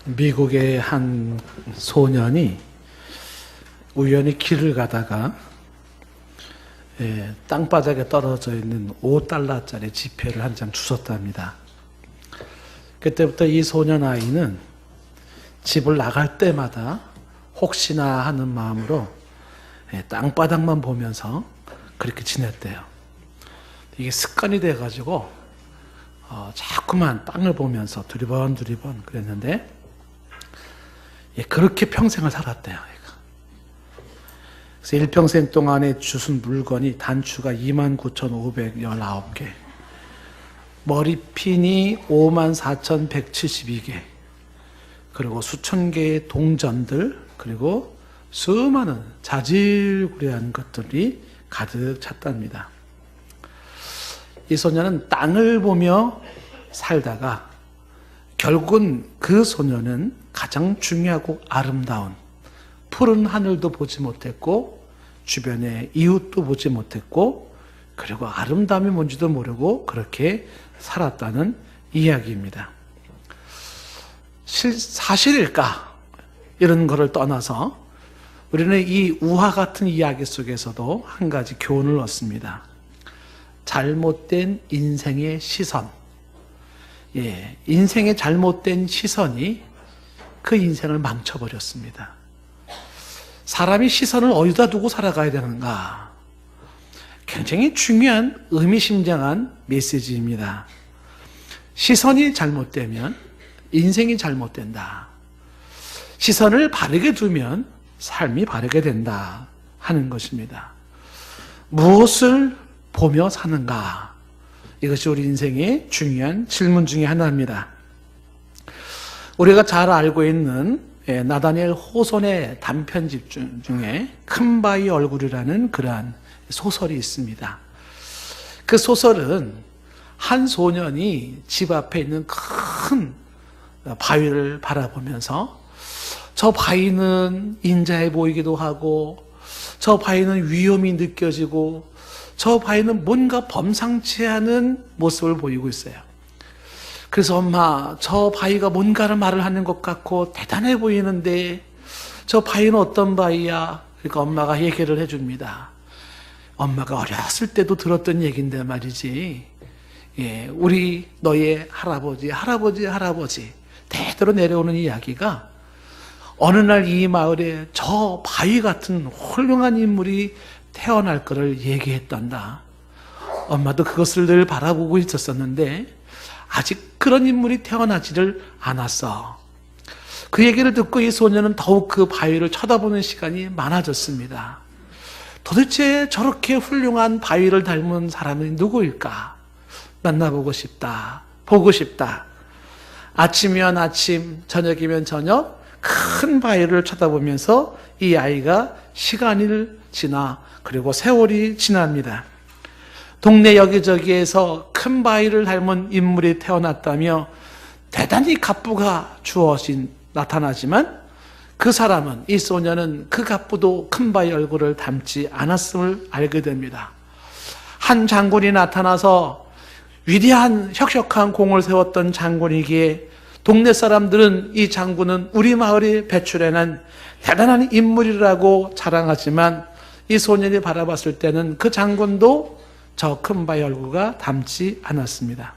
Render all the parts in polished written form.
미국의 한 소년이 우연히 길을 가다가 땅바닥에 떨어져 있는 5달러짜리 지폐를 한 장 주웠답니다. 그때부터 이 소년 아이는 집을 나갈 때마다 혹시나 하는 마음으로 땅바닥만 보면서 그렇게 지냈대요. 이게 습관이 돼가지고 자꾸만 땅을 보면서 두리번 그랬는데 그렇게 평생을 살았대요. 그래서 일평생 동안에 주운 물건이 단추가 29,519개, 머리핀이 54,172개, 그리고 수천 개의 동전들, 그리고 수많은 자질구레한 것들이 가득 찼답니다. 이 소녀는 땅을 보며 살다가 결국은 그 소녀는 가장 중요하고 아름다운 푸른 하늘도 보지 못했고 주변의 이웃도 보지 못했고 그리고 아름다움이 뭔지도 모르고 그렇게 살았다는 이야기입니다. 사실일까? 이런 거를 떠나서 우리는 이 우화 같은 이야기 속에서도 한 가지 교훈을 얻습니다. 잘못된 인생의 시선. 인생의 잘못된 시선이 그 인생을 망쳐버렸습니다. 사람이 시선을 어디다 두고 살아가야 되는가? 굉장히 중요한 의미심장한 메시지입니다. 시선이 잘못되면 인생이 잘못된다. 시선을 바르게 두면 삶이 바르게 된다 하는 것입니다. 무엇을 보며 사는가? 이것이 우리 인생의 중요한 질문 중에 하나입니다. 우리가 잘 알고 있는 나다니엘 호손의 단편집 중에 큰 바위 얼굴이라는 그러한 소설이 있습니다. 그 소설은 한 소년이 집 앞에 있는 큰 바위를 바라보면서 저 바위는 인자해 보이기도 하고 저 바위는 위험이 느껴지고 저 바위는 뭔가 범상치 않은 모습을 보이고 있어요. 그래서 엄마, 저 바위가 뭔가를 말을 하는 것 같고 대단해 보이는데 저 바위는 어떤 바위야? 그러니까 엄마가 얘기를 해줍니다. 엄마가 어렸을 때도 들었던 얘기인데 말이지. 우리 너의 할아버지 대대로 내려오는 이야기가 어느 날 이 마을에 저 바위 같은 훌륭한 인물이 태어날 것을 얘기했단다. 엄마도 그것을 늘 바라보고 있었었는데 아직 그런 인물이 태어나지를 않았어. 그 얘기를 듣고 이 소녀는 더욱 그 바위를 쳐다보는 시간이 많아졌습니다. 도대체 저렇게 훌륭한 바위를 닮은 사람이 누구일까? 만나보고 싶다. 보고 싶다. 아침이면 아침, 저녁이면 저녁 큰 바위를 쳐다보면서 이 아이가 시간이 지나 그리고 세월이 지납니다. 동네 여기저기에서 큰 바위를 닮은 인물이 태어났다며 대단히 갑부가 나타나지만 그 사람은, 이 소녀는 그 갑부도 큰 바위 얼굴을 닮지 않았음을 알게 됩니다. 한 장군이 나타나서 위대한 혁혁한 공을 세웠던 장군이기에 동네 사람들은 이 장군은 우리 마을에 배출해낸 대단한 인물이라고 자랑하지만 이 소년이 바라봤을 때는 그 장군도 저 큰 바위 얼굴과 닮지 않았습니다.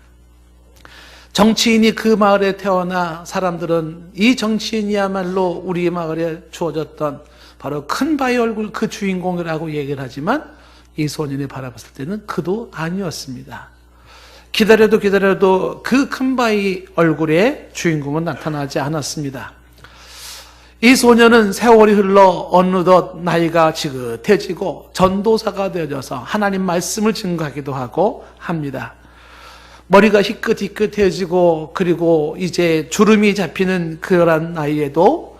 정치인이 그 마을에 태어나 사람들은 이 정치인이야말로 우리 마을에 주어졌던 바로 큰 바위 얼굴 그 주인공이라고 얘기를 하지만 이 소년이 바라봤을 때는 그도 아니었습니다. 기다려도 그 큰 바위 얼굴의 주인공은 나타나지 않았습니다. 이 소녀는 세월이 흘러 어느덧 나이가 지긋해지고 전도사가 되어져서 하나님 말씀을 증거하기도 하고 합니다. 머리가 희끗희끗해지고 그리고 이제 주름이 잡히는 그런 나이에도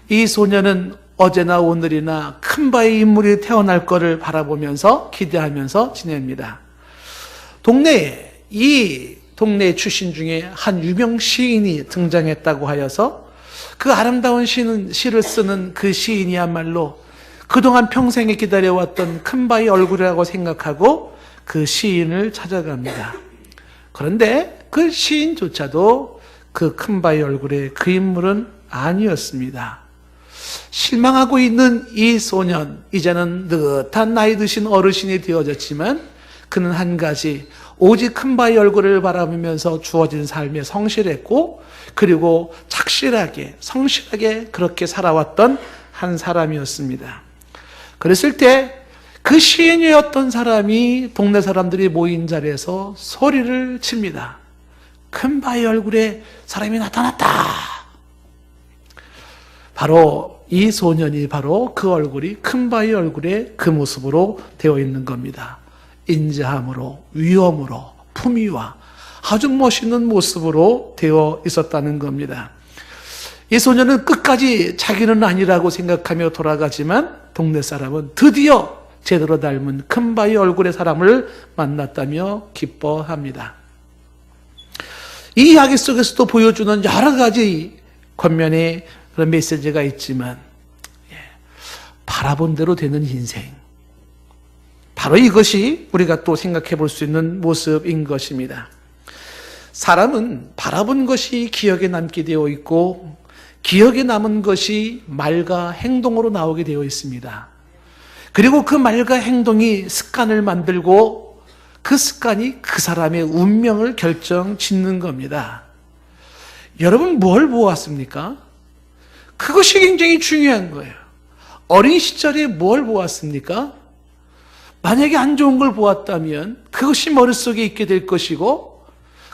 이 소녀는 어제나 오늘이나 큰 바위 인물이 태어날 것을 바라보면서 기대하면서 지냅니다. 이 동네 출신 중에 한 유명 시인이 등장했다고 하여서 그 아름다운 시를 쓰는 그 시인이야말로 그동안 평생에 기다려왔던 큰 바위 얼굴이라고 생각하고 그 시인을 찾아갑니다. 그런데 그 시인조차도 그 큰 바위 얼굴에 그 인물은 아니었습니다. 실망하고 있는 이 소년, 이제는 느긋한 나이 드신 어르신이 되어졌지만 그는 한 가지, 오직 큰 바위 얼굴을 바라보면서 주어진 삶에 성실했고, 그리고 착실하게, 성실하게 그렇게 살아왔던 한 사람이었습니다. 그랬을 때 그 시인이었던 사람이 동네 사람들이 모인 자리에서 소리를 칩니다. 큰 바위 얼굴에 사람이 나타났다. 바로 이 소년이 바로 그 얼굴이 큰 바위 얼굴의 그 모습으로 되어 있는 겁니다. 인자함으로, 위엄으로, 품위와 아주 멋있는 모습으로 되어 있었다는 겁니다. 이 소년은 끝까지 자기는 아니라고 생각하며 돌아가지만 동네 사람은 드디어 제대로 닮은 큰 바위 얼굴의 사람을 만났다며 기뻐합니다. 이 이야기 속에서도 보여주는 여러 가지 겉면의 그런 메시지가 있지만, 바라본 대로 되는 인생, 바로 이것이 우리가 또 생각해 볼 수 있는 모습인 것입니다. 사람은 바라본 것이 기억에 남게 되어 있고, 기억에 남은 것이 말과 행동으로 나오게 되어 있습니다. 그리고 그 말과 행동이 습관을 만들고 그 습관이 그 사람의 운명을 결정짓는 겁니다. 여러분, 뭘 보았습니까? 그것이 굉장히 중요한 거예요. 어린 시절에 뭘 보았습니까? 만약에 안 좋은 걸 보았다면 그것이 머릿속에 있게 될 것이고,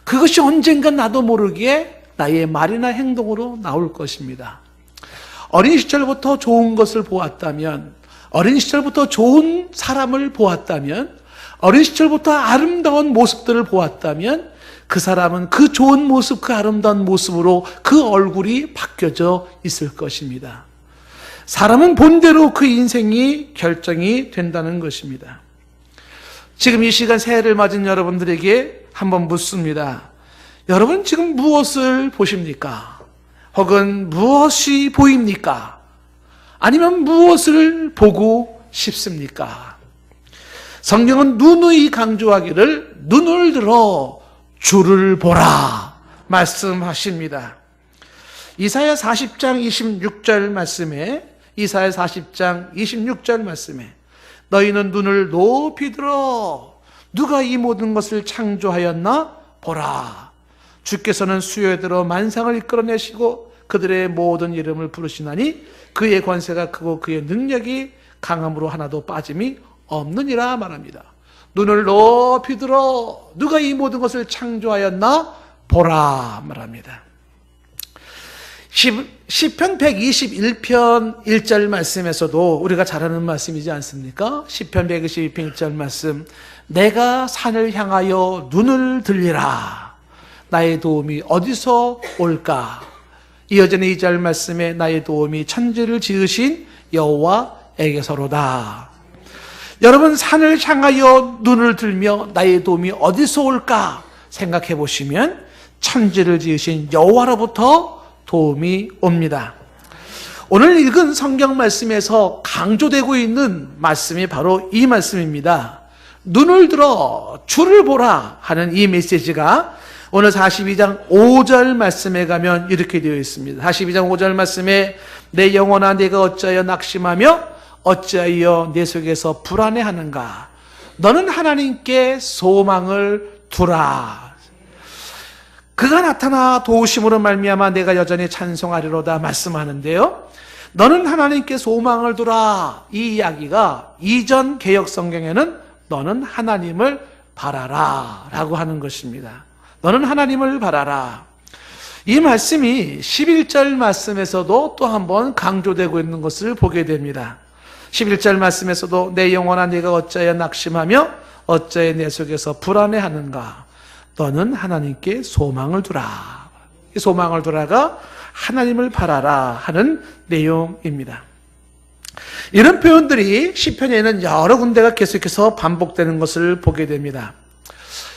그것이 언젠가 나도 모르게 나의 말이나 행동으로 나올 것입니다. 어린 시절부터 좋은 것을 보았다면, 어린 시절부터 좋은 사람을 보았다면, 어린 시절부터 아름다운 모습들을 보았다면 그 사람은 그 좋은 모습, 그 아름다운 모습으로 그 얼굴이 바뀌어져 있을 것입니다. 사람은 본대로 그 인생이 결정이 된다는 것입니다. 지금 이 시간 새해를 맞은 여러분들에게 한번 묻습니다. 여러분 지금 무엇을 보십니까? 혹은 무엇이 보입니까? 아니면 무엇을 보고 싶습니까? 성경은 누누이 강조하기를 눈을 들어 주를 보라 말씀하십니다. 이사야 40장 26절 말씀에, 이사야 40장 26절 말씀에 너희는 눈을 높이 들어 누가 이 모든 것을 창조하였나 보라. 주께서는 수요에 들어 만상을 이끌어내시고 그들의 모든 이름을 부르시나니 그의 권세가 크고 그의 능력이 강함으로 하나도 빠짐이 없느니라 말합니다. 눈을 높이 들어 누가 이 모든 것을 창조하였나 보라 말합니다. 시편 121편 1절 말씀에서도 우리가 잘 아는 말씀이지 않습니까? 시편 121편 1절 말씀, 내가 산을 향하여 눈을 들리라. 나의 도움이 어디서 올까? 이어지는 2절 말씀에 나의 도움이 천지를 지으신 여호와에게서로다. 여러분, 산을 향하여 눈을 들며 나의 도움이 어디서 올까 생각해 보시면 천지를 지으신 여호와로부터 도움이 옵니다. 오늘 읽은 성경 말씀에서 강조되고 있는 말씀이 바로 이 말씀입니다. 눈을 들어 주를 보라 하는 이 메시지가 오늘 42장 5절 말씀에 가면 이렇게 되어 있습니다. 42장 5절 말씀에 내 영혼아 내가 어찌하여 낙심하며 어찌하여 내 속에서 불안해하는가? 너는 하나님께 소망을 두라. 그가 나타나 도우심으로 말미암아 내가 여전히 찬송하리로다 말씀하는데요. 너는 하나님께 소망을 두라. 이 이야기가 이전 개역 성경에는 너는 하나님을 바라라 라고 하는 것입니다. 너는 하나님을 바라라. 이 말씀이 11절 말씀에서도 또 한 번 강조되고 있는 것을 보게 됩니다. 11절 말씀에서도 내 영혼아 네가 어찌하여 낙심하며 어찌하여 내 속에서 불안해하는가? 너는 하나님께 소망을 두라. 이 소망을 두라가 하나님을 바라라 하는 내용입니다. 이런 표현들이 시편에는 여러 군데가 계속해서 반복되는 것을 보게 됩니다.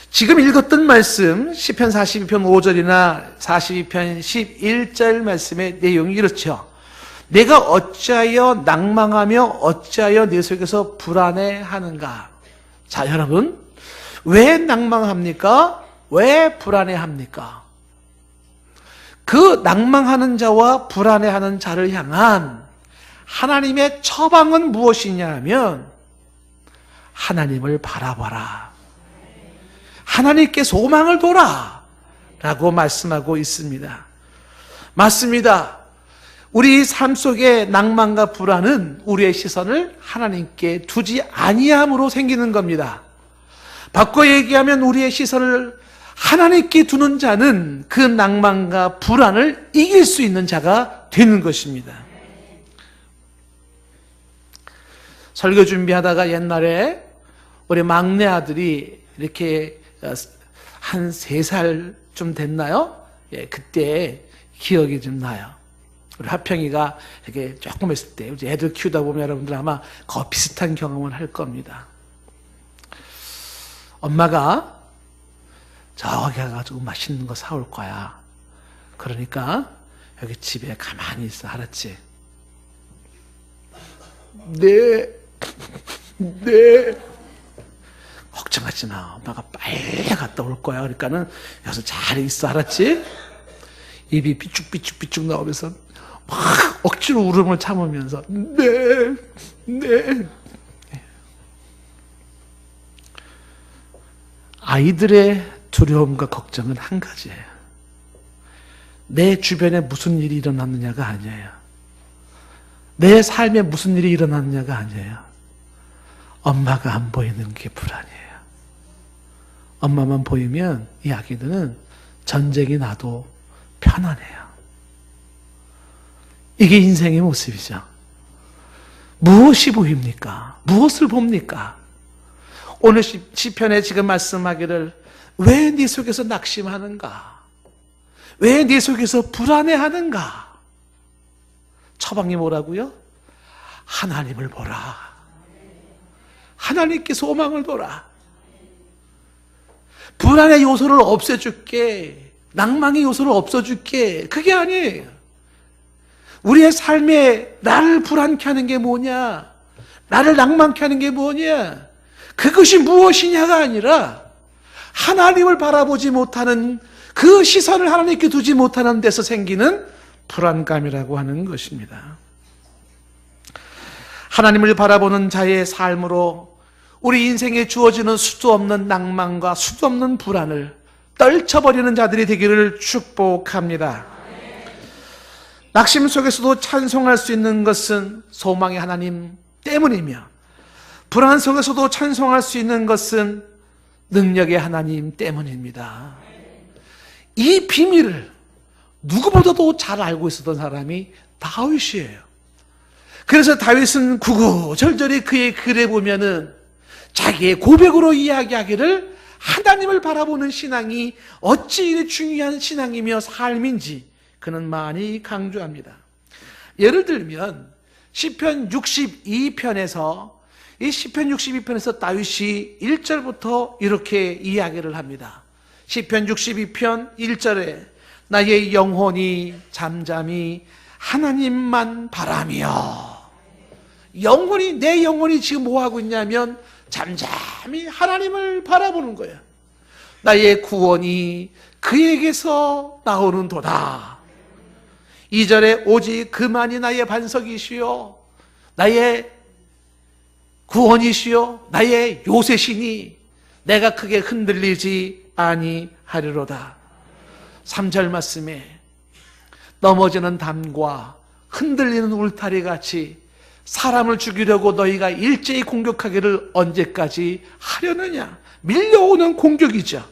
지금 읽었던 말씀 시편 42편 5절이나 42편 11절 말씀의 내용이 이렇죠. 내가 어찌하여 낭망하며 어찌하여 내 속에서 불안해하는가? 자, 여러분, 왜 낭망합니까? 왜 불안해합니까? 그 낭망하는 자와 불안해하는 자를 향한 하나님의 처방은 무엇이냐 하면 하나님을 바라봐라. 하나님께 소망을 둬라. 라고 말씀하고 있습니다. 맞습니다. 우리 삶 속의 낭만과 불안은 우리의 시선을 하나님께 두지 아니함으로 생기는 겁니다. 바꿔 얘기하면 우리의 시선을 하나님께 두는 자는 그 낭만과 불안을 이길 수 있는 자가 되는 것입니다. 설교 준비하다가 옛날에 우리 막내 아들이 이렇게 한 3살쯤 됐나요? 예, 그때 기억이 좀 나요. 우리 하평이가 이렇게 조금 했을 때, 애들 키우다 보면 여러분들 아마 그 비슷한 경험을 할 겁니다. 엄마가 저기 가가지고 맛있는 거 사올 거야. 그러니까 여기 집에 가만히 있어. 알았지? 네. 걱정하지 마. 엄마가 빨리 갔다 올 거야. 그러니까는 여기서 잘 있어. 알았지? 입이 삐쭉삐쭉 나오면서 막 억지로 울음을 참으면서 네. 아이들의 두려움과 걱정은 한 가지예요. 내 주변에 무슨 일이 일어났느냐가 아니에요. 내 삶에 무슨 일이 일어났느냐가 아니에요. 엄마가 안 보이는 게 불안이에요. 엄마만 보이면 이 아기들은 전쟁이 나도 편안해요. 이게 인생의 모습이죠. 무엇이 보입니까? 무엇을 봅니까? 오늘 시편에 지금 말씀하기를 왜 네 속에서 낙심하는가? 왜 네 속에서 불안해하는가? 처방이 뭐라고요? 하나님을 보라. 하나님께 소망을 둬라. 불안의 요소를 없애줄게. 낭망의 요소를 없어줄게. 그게 아니에요. 우리의 삶에 나를 불안케 하는 게 뭐냐? 나를 낭만케 하는 게 뭐냐? 그것이 무엇이냐가 아니라 하나님을 바라보지 못하는 그 시선을 하나님께 두지 못하는 데서 생기는 불안감이라고 하는 것입니다. 하나님을 바라보는 자의 삶으로 우리 인생에 주어지는 수도 없는 낭만과 수도 없는 불안을 떨쳐버리는 자들이 되기를 축복합니다. 낙심 속에서도 찬송할 수 있는 것은 소망의 하나님 때문이며 불안 속에서도 찬송할 수 있는 것은 능력의 하나님 때문입니다. 이 비밀을 누구보다도 잘 알고 있었던 사람이 다윗이에요. 그래서 다윗은 구구절절히 그의 글에 보면은 자기의 고백으로 이야기하기를 하나님을 바라보는 신앙이 어찌 이리 중요한 신앙이며 삶인지 그는 많이 강조합니다. 예를 들면 시편 62편에서 이 시편 62편에서 다윗이 1절부터 이렇게 이야기를 합니다. 시편 62편 1절에 나의 영혼이 잠잠히 하나님만 바라며, 영혼이, 내 영혼이 지금 뭐하고 있냐면 잠잠히 하나님을 바라보는 거예요. 나의 구원이 그에게서 나오는 도다. 2절에 오직 그만이 나의 반석이시요 나의 구원이시요 나의 요새시니 내가 크게 흔들리지 아니하리로다. 3절 말씀에 넘어지는 담과 흔들리는 울타리 같이 사람을 죽이려고 너희가 일제히 공격하기를 언제까지 하려느냐. 밀려오는 공격이죠.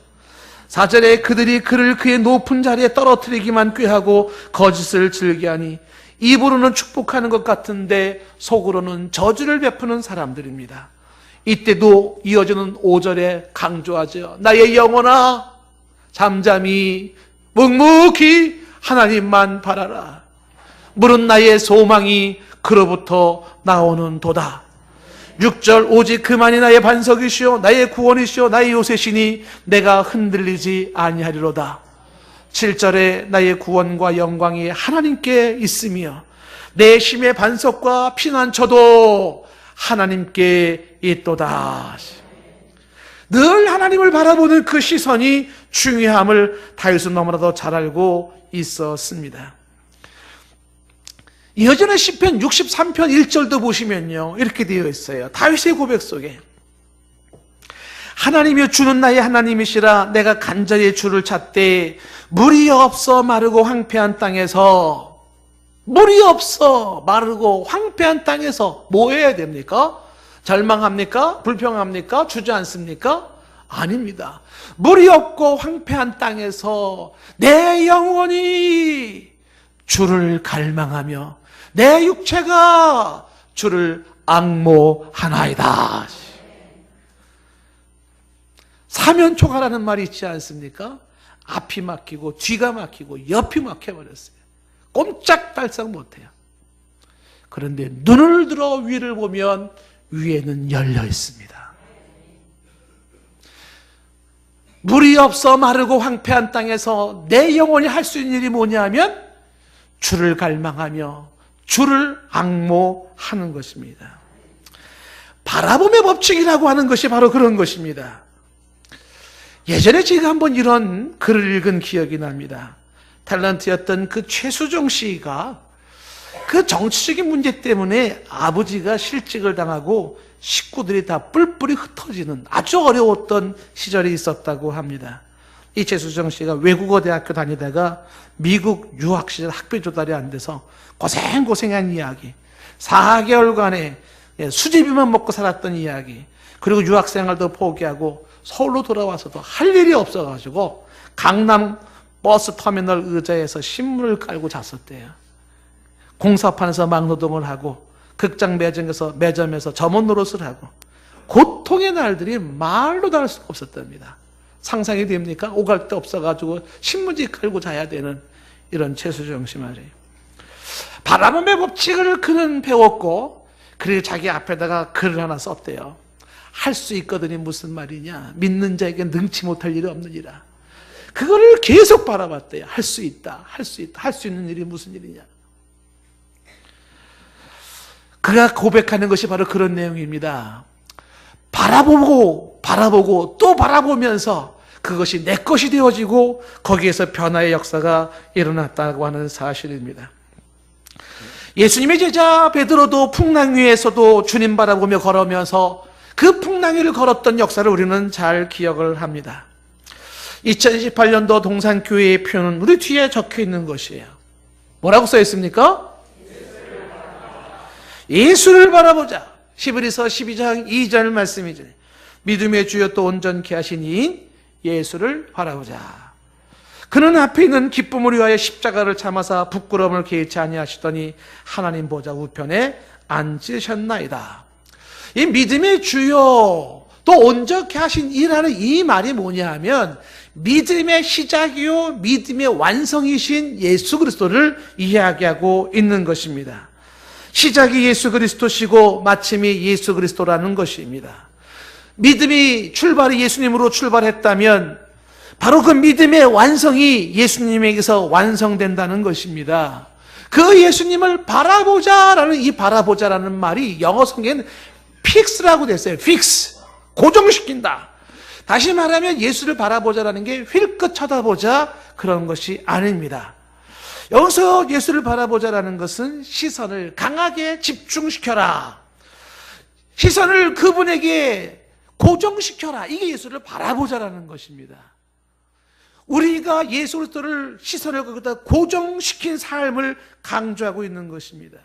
4절에 그들이 그를 그의 높은 자리에 떨어뜨리기만 꾀하고 거짓을 즐겨하니 입으로는 축복하는 것 같은데 속으로는 저주를 베푸는 사람들입니다. 이때도 이어지는 5절에 강조하죠. 나의 영혼아 잠잠히 묵묵히 하나님만 바라라. 물은 나의 소망이 그로부터 나오는 도다. 6절 오직 그만이 나의 반석이시오 나의 구원이시오 나의 요새시니 내가 흔들리지 아니하리로다. 7절에 나의 구원과 영광이 하나님께 있으며 내 힘의 반석과 피난처도 하나님께 있도다. 늘 하나님을 바라보는 그 시선이 중요함을 다윗은 너무나도 잘 알고 있었습니다. 이어지는 시편 63편 1절도 보시면요, 이렇게 되어 있어요. 다윗의 고백 속에 하나님이여 주는 나의 하나님이시라. 내가 간절히 주를 찾되 물이 없어 마르고 황폐한 땅에서, 물이 없어 마르고 황폐한 땅에서 뭐 해야 됩니까? 절망합니까? 불평합니까? 주저앉습니까? 아닙니다. 물이 없고 황폐한 땅에서 내 영혼이 주를 갈망하며 내 육체가 주를 앙모하나이다. 사면초가라는 말이 있지 않습니까? 앞이 막히고 뒤가 막히고 옆이 막혀버렸어요. 꼼짝달싹 못해요. 그런데 눈을 들어 위를 보면 위에는 열려 있습니다. 물이 없어 마르고 황폐한 땅에서 내 영혼이 할 수 있는 일이 뭐냐면 주를 갈망하며 주를 앙모하는 것입니다. 바라봄의 법칙이라고 하는 것이 바로 그런 것입니다. 예전에 제가 한번 이런 글을 읽은 기억이 납니다. 탤런트였던 그 최수종 씨가 그 정치적인 문제 때문에 아버지가 실직을 당하고 식구들이 다 뿔뿔이 흩어지는 아주 어려웠던 시절이 있었다고 합니다. 이 최수정 씨가 외국어 대학교 다니다가 미국 유학 시절 학비 조달이 안 돼서 고생한 이야기, 4개월간의 수제비만 먹고 살았던 이야기, 그리고 유학 생활도 포기하고 서울로 돌아와서도 할 일이 없어가지고 강남 버스 터미널 의자에서 신문을 깔고 잤었대요. 공사판에서 막노동을 하고 극장 매점에서 점원 노릇을 하고 고통의 날들이 말로 다 할 수가 없었답니다. 상상이 됩니까? 오갈 데 없어가지고 신문지 깔고 자야 되는 이런 최수정 씨 말이에요. 바라봄의 법칙을 그는 배웠고, 그리고 자기 앞에다가 글을 하나 썼대요. 할 수 있거든이 무슨 말이냐? 믿는 자에게 능치 못할 일이 없느니라. 그거를 계속 바라봤대요. 할 수 있다, 할 수 있다, 할 수 있는 일이 무슨 일이냐? 그가 고백하는 것이 바로 그런 내용입니다. 바라보고 또 바라보면서 그것이 내 것이 되어지고 거기에서 변화의 역사가 일어났다고 하는 사실입니다. 예수님의 제자 베드로도 풍랑 위에서도 주님 바라보며 걸으면서 그 풍랑 위를 걸었던 역사를 우리는 잘 기억을 합니다. 2018년도 동산교회의 표는 우리 뒤에 적혀 있는 것이에요. 뭐라고 써 있습니까? 예수를 바라보자. 히브리서 12장 2절 말씀이죠. 믿음의 주여 또 온전케 하신 이인 예수를 바라보자. 그는 앞에 있는 기쁨을 위하여 십자가를 참아사 부끄러움을 개의치 아니하시더니 하나님 보좌 우편에 앉으셨나이다. 이 믿음의 주여 또 온전케 하신 이라는 이 말이 뭐냐 하면 믿음의 시작이요 믿음의 완성이신 예수 그리스도를 이야기하고 있는 것입니다. 시작이 예수 그리스도시고 마침이 예수 그리스도라는 것입니다. 믿음이 출발이 예수님으로 출발했다면 바로 그 믿음의 완성이 예수님에게서 완성된다는 것입니다. 그 예수님을 바라보자라는 이 바라보자라는 말이 영어 성경에는 픽스라고 됐어요. 픽스, 고정시킨다. 다시 말하면 예수를 바라보자라는 게 휠끗 쳐다보자 그런 것이 아닙니다. 여기서 예수를 바라보자라는 것은 시선을 강하게 집중시켜라. 시선을 그분에게 고정시켜라. 이게 예수를 바라보자라는 것입니다. 우리가 예수 그리스도를 시선을 거기다 고정시킨 삶을 강조하고 있는 것입니다.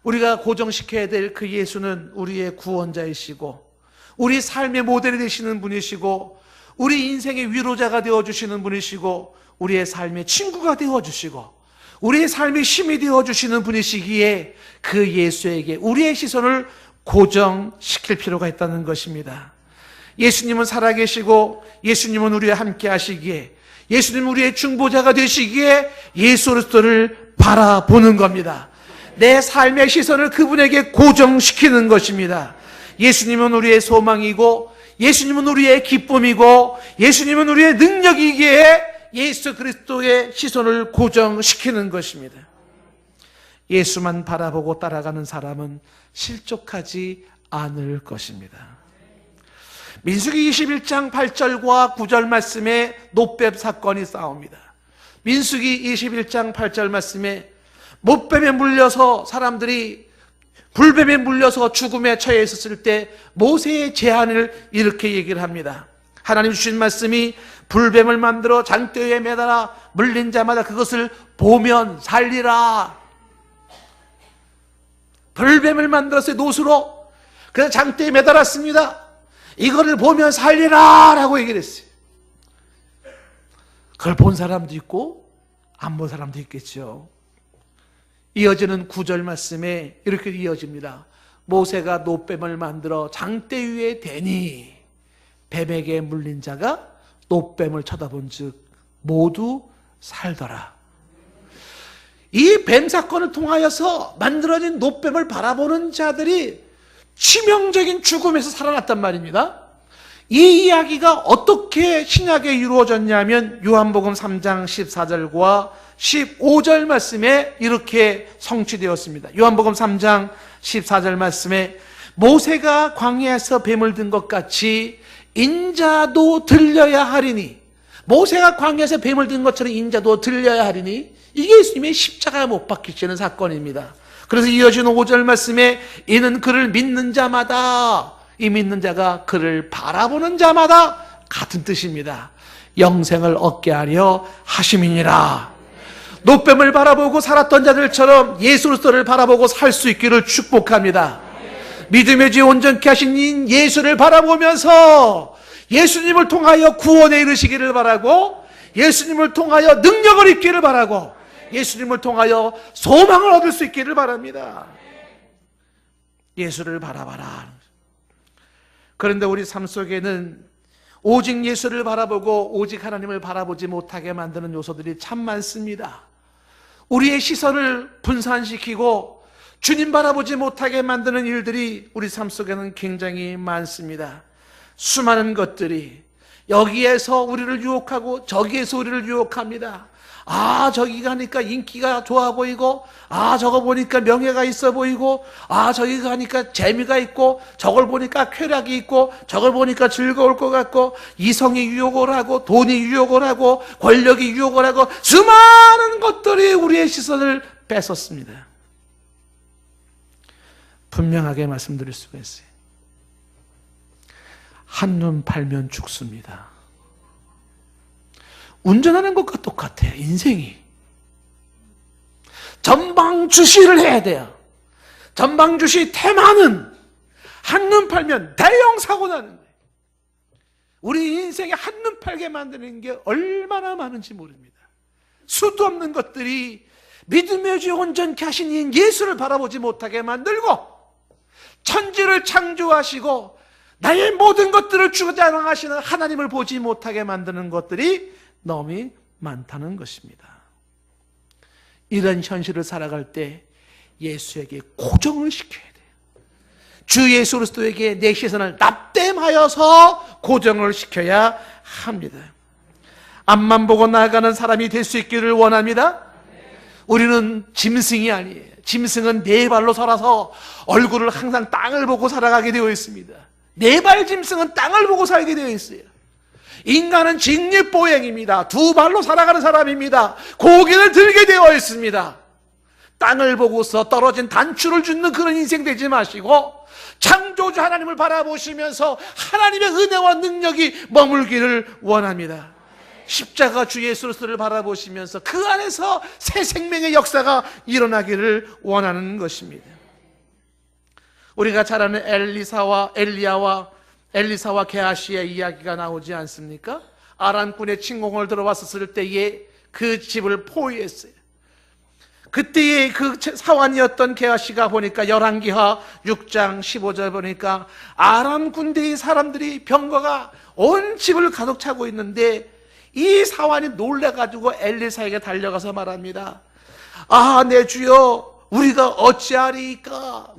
우리가 고정시켜야 될 그 예수는 우리의 구원자이시고 우리 삶의 모델이 되시는 분이시고 우리 인생의 위로자가 되어주시는 분이시고 우리의 삶의 친구가 되어주시고 우리의 삶의 힘이 되어주시는 분이시기에 그 예수에게 우리의 시선을 고정시킬 필요가 있다는 것입니다. 예수님은 살아계시고 예수님은 우리와 함께 하시기에 예수님은 우리의 중보자가 되시기에 예수 그리스도를 바라보는 겁니다. 내 삶의 시선을 그분에게 고정시키는 것입니다. 예수님은 우리의 소망이고 예수님은 우리의 기쁨이고 예수님은 우리의 능력이기에 예수 그리스도의 시선을 고정시키는 것입니다. 예수만 바라보고 따라가는 사람은 실족하지 않을 것입니다. 민수기 21장 8절과 9절 말씀에 노뱀 사건이 싸웁니다. 민수기 21장 8절 말씀에 못뱀에 물려서 사람들이 불뱀에 물려서 죽음에 처해 있었을 때 모세의 제안을 이렇게 얘기를 합니다. 하나님 주신 말씀이 불뱀을 만들어 장대 위에 매달아 물린 자마다 그것을 보면 살리라. 불뱀을 만들었어요. 노수로. 그래서 장대에 매달았습니다. 이거를 보면 살리라 라고 얘기를 했어요. 그걸 본 사람도 있고 안 본 사람도 있겠죠. 이어지는 9절 말씀에 이렇게 이어집니다. 모세가 노뱀을 만들어 장대 위에 대니 뱀에게 물린 자가 노뱀을 쳐다본 즉 모두 살더라. 이 뱀 사건을 통하여서 만들어진 노뱀을 바라보는 자들이 치명적인 죽음에서 살아났단 말입니다. 이 이야기가 어떻게 신약에 이루어졌냐면 요한복음 3장 14절과 15절 말씀에 이렇게 성취되었습니다. 요한복음 3장 14절 말씀에 모세가 광야에서 뱀을 든 것 같이 인자도 들려야 하리니, 모세가 광야에서 뱀을 든 것처럼 인자도 들려야 하리니, 이게 예수님의 십자가에 못 박히시는 사건입니다. 그래서 이어지는 5절 말씀에 이는 그를 믿는 자마다, 이 믿는 자가 그를 바라보는 자마다 같은 뜻입니다. 영생을 얻게 하려 하심이니라. 노뱀을 바라보고 살았던 자들처럼 예수 그리스도를 바라보고 살 수 있기를 축복합니다. 믿음의 주 온전케 하신 예수를 바라보면서 예수님을 통하여 구원에 이르시기를 바라고, 예수님을 통하여 능력을 입기를 바라고, 예수님을 통하여 소망을 얻을 수 있기를 바랍니다. 예수를 바라봐라. 그런데 우리 삶 속에는 오직 예수를 바라보고 오직 하나님을 바라보지 못하게 만드는 요소들이 참 많습니다. 우리의 시선을 분산시키고 주님 바라보지 못하게 만드는 일들이 우리 삶 속에는 굉장히 많습니다. 수많은 것들이 여기에서 우리를 유혹하고 저기에서 우리를 유혹합니다. 아, 저기 가니까 인기가 좋아 보이고, 아, 저거 보니까 명예가 있어 보이고, 아, 저기 가니까 재미가 있고, 저걸 보니까 쾌락이 있고, 저걸 보니까 즐거울 것 같고, 이성이 유혹을 하고, 돈이 유혹을 하고, 권력이 유혹을 하고, 수많은 것들이 우리의 시선을 뺏었습니다. 분명하게 말씀드릴 수가 있어요. 한눈 팔면 죽습니다. 운전하는 것과 똑같아. 인생이 전방주시를 해야 돼요. 전방주시 테마는 한눈 팔면 대형 사고 나는 거예요. 우리 인생에 한눈 팔게 만드는 게 얼마나 많은지 모릅니다. 수도 없는 것들이 믿음의 주 온전케 하신 이 예수를 바라보지 못하게 만들고, 천지를 창조하시고 나의 모든 것들을 주장하시는 하나님을 보지 못하게 만드는 것들이 너무 많다는 것입니다. 이런 현실을 살아갈 때 예수에게 고정을 시켜야 돼요. 주 예수 그리스도에게 내 시선을 납땜하여서 고정을 시켜야 합니다. 앞만 보고 나아가는 사람이 될 수 있기를 원합니다. 우리는 짐승이 아니에요. 짐승은 네 발로 살아서 얼굴을 항상 땅을 보고 살아가게 되어 있습니다. 네 발 짐승은 땅을 보고 살게 되어 있어요. 인간은 직립보행입니다. 두 발로 살아가는 사람입니다. 고개를 들게 되어 있습니다. 땅을 보고서 떨어진 단추를 줍는 그런 인생 되지 마시고 창조주 하나님을 바라보시면서 하나님의 은혜와 능력이 머물기를 원합니다. 십자가 주 예수 그리스도를 바라보시면서 그 안에서 새 생명의 역사가 일어나기를 원하는 것입니다. 우리가 잘 아는 엘리사와 게하시의 이야기가 나오지 않습니까? 아람군의 침공을 들어왔었을 때에 그 집을 포위했어요. 그때의 그 사환이었던 게하시가 보니까 열왕기하 6장 15절 보니까 아람 군대의 사람들이 병거가 온 집을 가득 차고 있는데 이 사환이 놀래가지고 엘리사에게 달려가서 말합니다. 아, 내 주여, 우리가 어찌하리이까?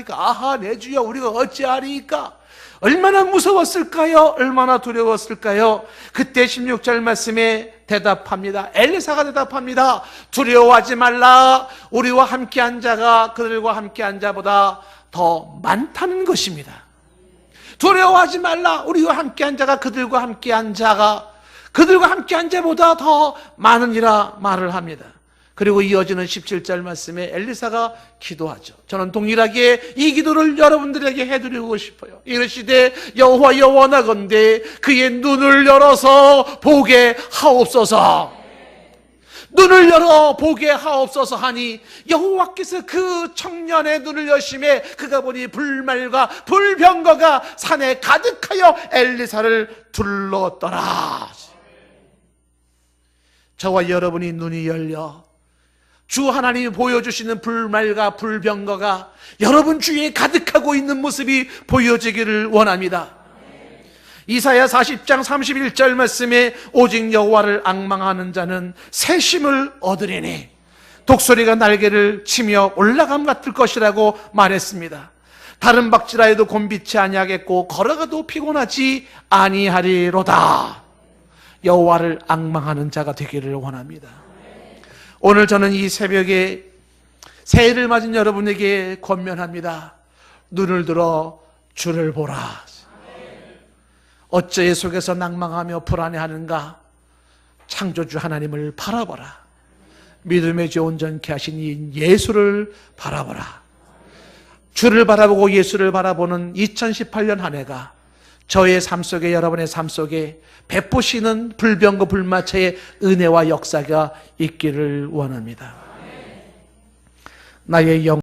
아하, 내 주여, 우리가 어찌하리이까? 얼마나 무서웠을까요? 얼마나 두려웠을까요? 그때 16절 말씀에 대답합니다. 엘리사가 대답합니다. 두려워하지 말라. 우리와 함께한 자가 그들과 함께한 자보다 더 많다는 것입니다. 두려워하지 말라. 우리와 함께한 자가 그들과 함께한 자보다 더 많으니라 말을 합니다. 그리고 이어지는 17절 말씀에 엘리사가 기도하죠. 저는 동일하게 이 기도를 여러분들에게 해드리고 싶어요. 이르시되 여호와여 원하건대 그의 눈을 열어서 보게 하옵소서. 눈을 열어 보게 하옵소서 하니 여호와께서 그 청년의 눈을 여심해 그가 보니 불말과 불병거가 산에 가득하여 엘리사를 둘렀더라. 저와 여러분이 눈이 열려 주 하나님이 보여주시는 불말과 불병거가 여러분 주위에 가득하고 있는 모습이 보여지기를 원합니다. 이사야 40장 31절 말씀에 오직 여호와를 앙망하는 자는 새 힘을 얻으리니 독수리가 날개를 치며 올라감 같을 것이라고 말했습니다. 다른 박질하여도 곤비치 아니하겠고 걸어가도 피곤하지 아니하리로다. 여호와를 앙망하는 자가 되기를 원합니다. 오늘 저는 이 새벽에 새해를 맞은 여러분에게 권면합니다. 눈을 들어 주를 보라. 어째의 속에서 낭망하며 불안해하는가? 창조주 하나님을 바라보라. 믿음의 주 온전케 하신 이 예수를 바라보라. 주를 바라보고 예수를 바라보는 2018년 한 해가 저의 삶 속에, 여러분의 삶 속에 베푸시는 불병거 불마차의 은혜와 역사가 있기를 원합니다. 나의 영